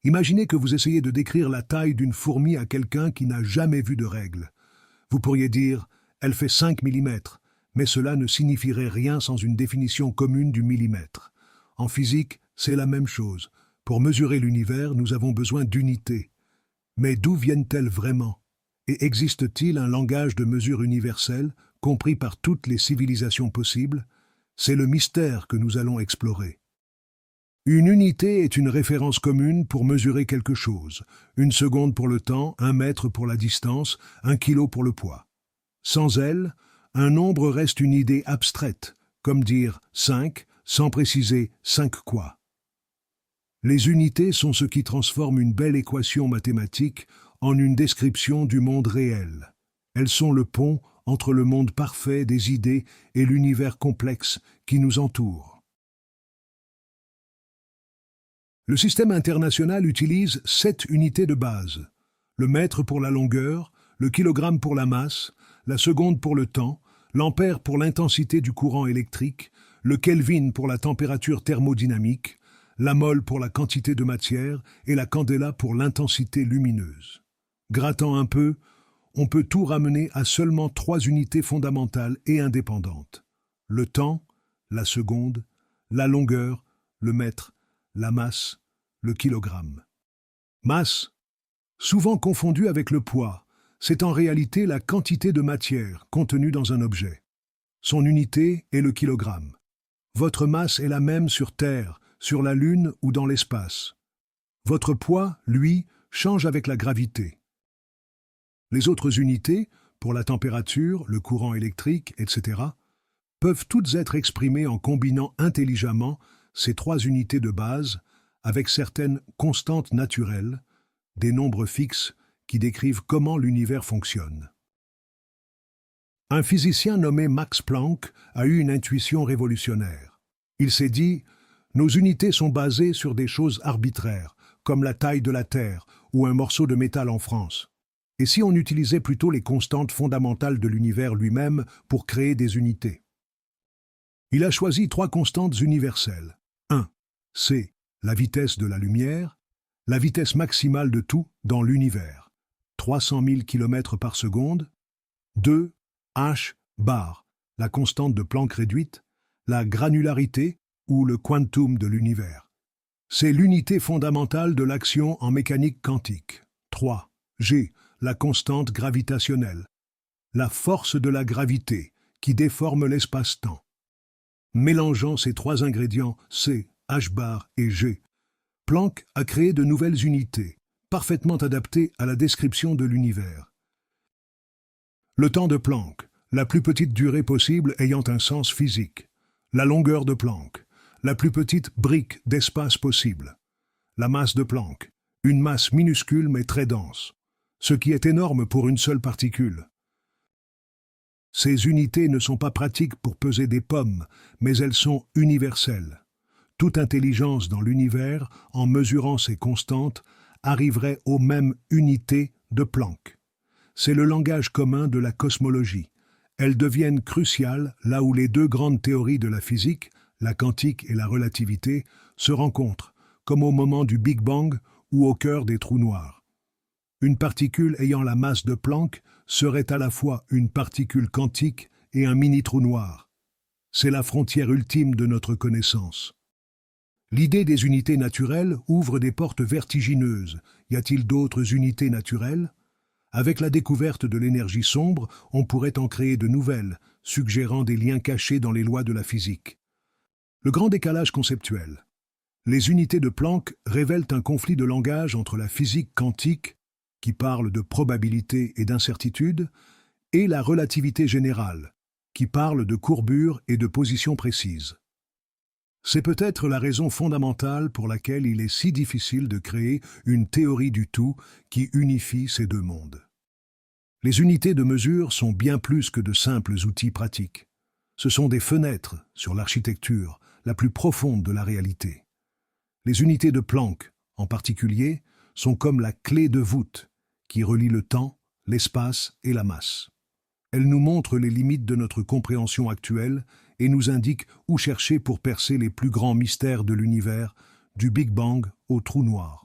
Imaginez que vous essayez de décrire la taille d'une fourmi à quelqu'un qui n'a jamais vu de règle. Vous pourriez dire « elle fait 5 millimètres », mais cela ne signifierait rien sans une définition commune du millimètre. En physique, c'est la même chose. Pour mesurer l'univers, nous avons besoin d'unités. Mais d'où viennent-elles vraiment? Et existe-t-il un langage de mesure universel, compris par toutes les civilisations possibles? C'est le mystère que nous allons explorer. Une unité est une référence commune pour mesurer quelque chose. Une seconde pour le temps, un mètre pour la distance, un kilo pour le poids. Sans elle, un nombre reste une idée abstraite, comme dire 5, sans préciser 5 quoi. Les unités sont ce qui transforme une belle équation mathématique en une description du monde réel. Elles sont le pont entre le monde parfait des idées et l'univers complexe qui nous entoure. Le système international utilise 7 unités de base. Le mètre pour la longueur, le kilogramme pour la masse, la seconde pour le temps, l'ampère pour l'intensité du courant électrique, le kelvin pour la température thermodynamique, la mole pour la quantité de matière et la candela pour l'intensité lumineuse. Grattant un peu, on peut tout ramener à seulement 3 unités fondamentales et indépendantes. Le temps, la seconde, la longueur, le mètre, la masse, le kilogramme. Masse, souvent confondue avec le poids, c'est en réalité la quantité de matière contenue dans un objet. Son unité est le kilogramme. Votre masse est la même sur Terre, sur la Lune ou dans l'espace. Votre poids, lui, change avec la gravité. Les autres unités, pour la température, le courant électrique, etc., peuvent toutes être exprimées en combinant intelligemment ces 3 unités de base avec certaines constantes naturelles, des nombres fixes qui décrivent comment l'univers fonctionne. Un physicien nommé Max Planck a eu une intuition révolutionnaire. Il s'est dit « Nos unités sont basées sur des choses arbitraires, comme la taille de la Terre ou un morceau de métal en France. Et si on utilisait plutôt les constantes fondamentales de l'univers lui-même pour créer des unités ?» Il a choisi 3 constantes universelles. 1. C'est la vitesse de la lumière, la vitesse maximale de tout dans l'univers, 300 000 km par seconde. 2. H bar, la constante de Planck réduite, la granularité ou le quantum de l'univers. C'est l'unité fondamentale de l'action en mécanique quantique. 3. G, la constante gravitationnelle, la force de la gravité qui déforme l'espace-temps. Mélangeant ces 3 ingrédients, C, H bar et G, Planck a créé de nouvelles unités, parfaitement adaptées à la description de l'univers. Le temps de Planck, la plus petite durée possible ayant un sens physique. La longueur de Planck, la plus petite brique d'espace possible. La masse de Planck, une masse minuscule mais très dense, ce qui est énorme pour une seule particule. Ces unités ne sont pas pratiques pour peser des pommes, mais elles sont universelles. Toute intelligence dans l'univers, en mesurant ces constantes, arriverait aux mêmes unités de Planck. C'est le langage commun de la cosmologie. Elles deviennent cruciales là où les 2 grandes théories de la physique, la quantique et la relativité, se rencontrent, comme au moment du Big Bang ou au cœur des trous noirs. Une particule ayant la masse de Planck serait à la fois une particule quantique et un mini-trou noir. C'est la frontière ultime de notre connaissance. L'idée des unités naturelles ouvre des portes vertigineuses. Y a-t-il d'autres unités naturelles? Avec la découverte de l'énergie sombre, on pourrait en créer de nouvelles, suggérant des liens cachés dans les lois de la physique. Le grand décalage conceptuel. Les unités de Planck révèlent un conflit de langage entre la physique quantique, qui parle de probabilité et d'incertitude, et la relativité générale, qui parle de courbure et de position précise. C'est peut-être la raison fondamentale pour laquelle il est si difficile de créer une théorie du tout qui unifie ces 2 mondes. Les unités de mesure sont bien plus que de simples outils pratiques. Ce sont des fenêtres sur l'architecture la plus profonde de la réalité. Les unités de Planck, en particulier, sont comme la clé de voûte qui relie le temps, l'espace et la masse. Elles nous montrent les limites de notre compréhension actuelle et nous indiquent où chercher pour percer les plus grands mystères de l'univers, du Big Bang au trou noir.